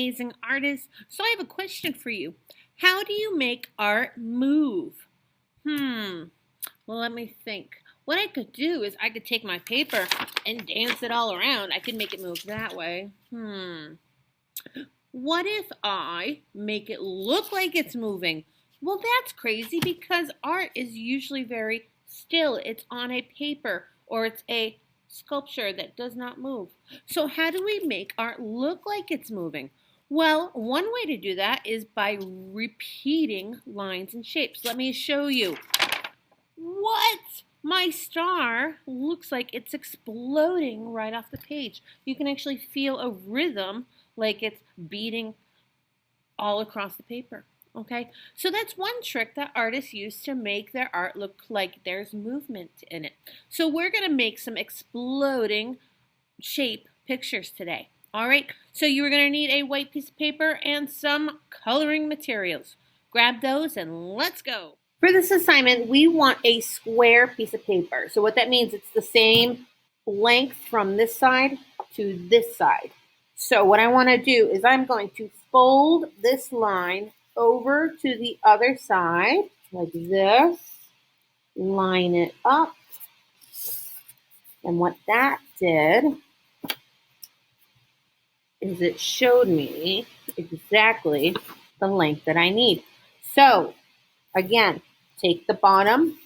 amazing artists. So I have a question for you. How do you make art move? Well, let me think. What I could do is I could take my paper and dance it all around. I could make it move that way. What if I make it look like it's moving? Well, that's crazy because art is usually very still. It's on a paper or it's a sculpture that does not move. So how do we make art look like it's moving? Well, one way to do that is by repeating lines and shapes. Let me show you. What? My star looks like it's exploding right off the page. You can actually feel a rhythm like it's beating all across the paper. Okay, so that's one trick that artists use to make their art look like there's movement in it. So we're going to make some exploding shape pictures today. All right, so you're going to need a white piece of paper and some coloring materials. Grab those and let's go. For this assignment, we want a square piece of paper. So what that means, it's the same length from this side to this side. So what I want to do is I'm going to fold this line over to the other side like this, line it up, and what that did is it showed me exactly the length that I need. So again, take the bottom,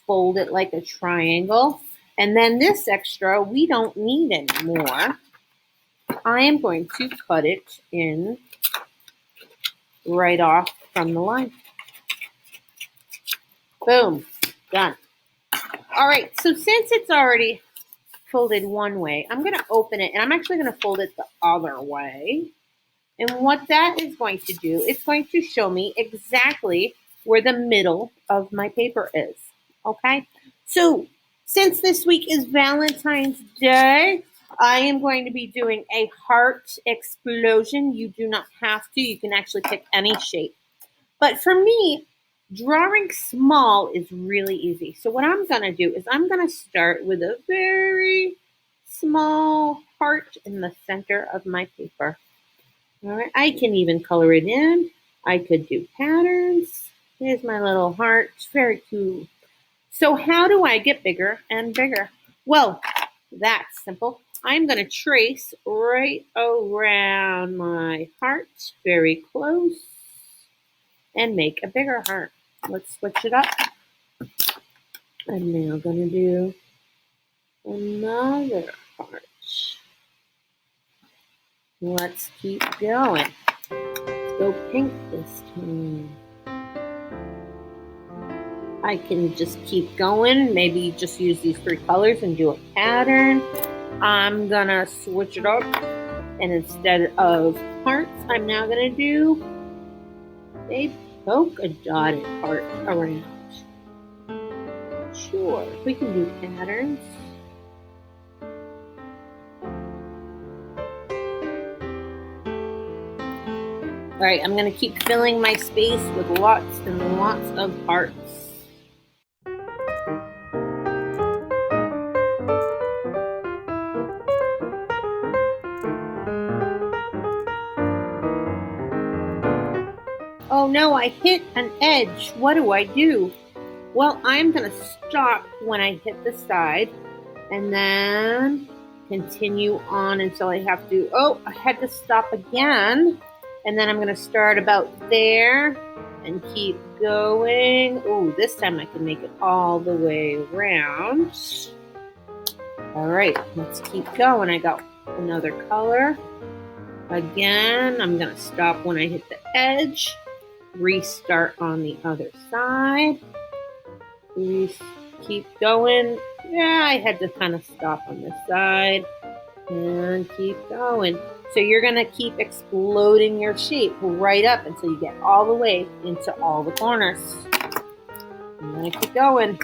fold it like a triangle, and then this extra we don't need anymore. I am going to cut it in right off from the line. Boom, done. All right, so since it's already folded one way, I'm gonna open it and I'm actually gonna fold it the other way. And what that is going to do, it's going to show me exactly where the middle of my paper is, okay? So since this week is Valentine's Day, I am going to be doing a heart explosion. You do not have to. You can actually pick any shape. But for me, drawing small is really easy. So what I'm going to do is I'm going to start with a very small heart in the center of my paper. All right, I can even color it in. I could do patterns. Here's my little heart. It's very cool. So how do I get bigger and bigger? Well, that's simple. I'm going to trace right around my heart, very close, and make a bigger heart. Let's switch it up. I'm now going to do another heart. Let's keep going. Let's go pink this time. I can just keep going. Maybe just use these three colors and do a pattern. I'm gonna switch it up, and instead of hearts, I'm now gonna do a polka dotted heart around. Sure, we can do patterns. All right, I'm gonna keep filling my space with lots and lots of hearts. Oh no, I hit an edge. What do I do? Well, I'm going to stop when I hit the side and then continue on until I have to, I had to stop again. And then I'm going to start about there and keep going. Oh, this time I can make it all the way around. All right, let's keep going. I got another color. Again, I'm going to stop when I hit the edge. Restart on the other side. Keep going. Yeah, I had to kind of stop on this side and keep going. So you're going to keep exploding your shape right up until you get all the way into all the corners. I'm going to keep going.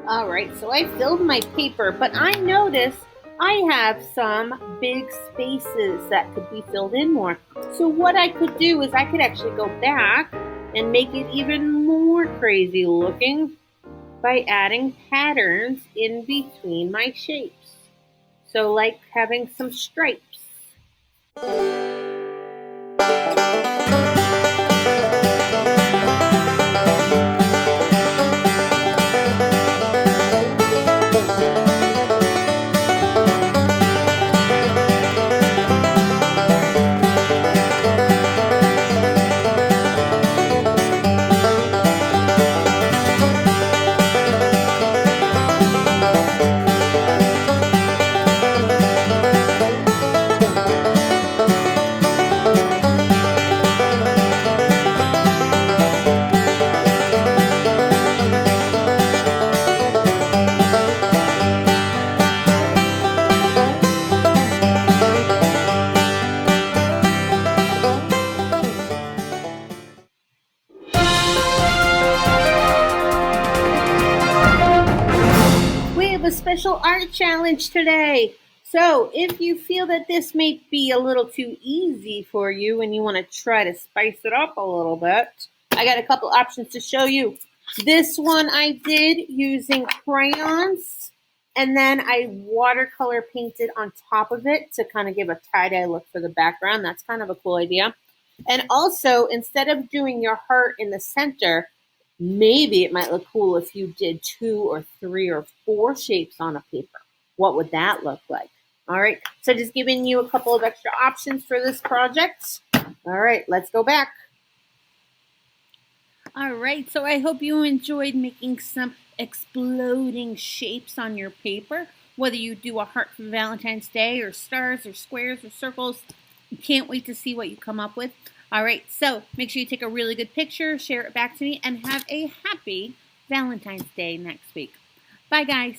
All right, so I filled my paper, but I noticed I have some big spaces that could be filled in more. So what I could do is I could actually go back and make it even more crazy looking. by adding patterns in between my shapes. So like having some stripes. We have a special art challenge today. So if you feel that this may be a little too easy for you and you want to try to spice it up a little bit, I got a couple options to show you. This one I did using crayons, and then I watercolor painted on top of it to kind of give a tie-dye look for the background. That's kind of a cool idea. And also, instead of doing your heart in the center, maybe it might look cool if you did 2 or 3 or 4 shapes on a paper. What would that look like? All right, so just giving you a couple of extra options for this project. All right, let's go back. All right, so I hope you enjoyed making some exploding shapes on your paper. Whether you do a heart for Valentine's Day or stars or squares or circles, can't wait to see what you come up with. All right, so make sure you take a really good picture, share it back to me, and have a happy Valentine's Day next week. Bye, guys.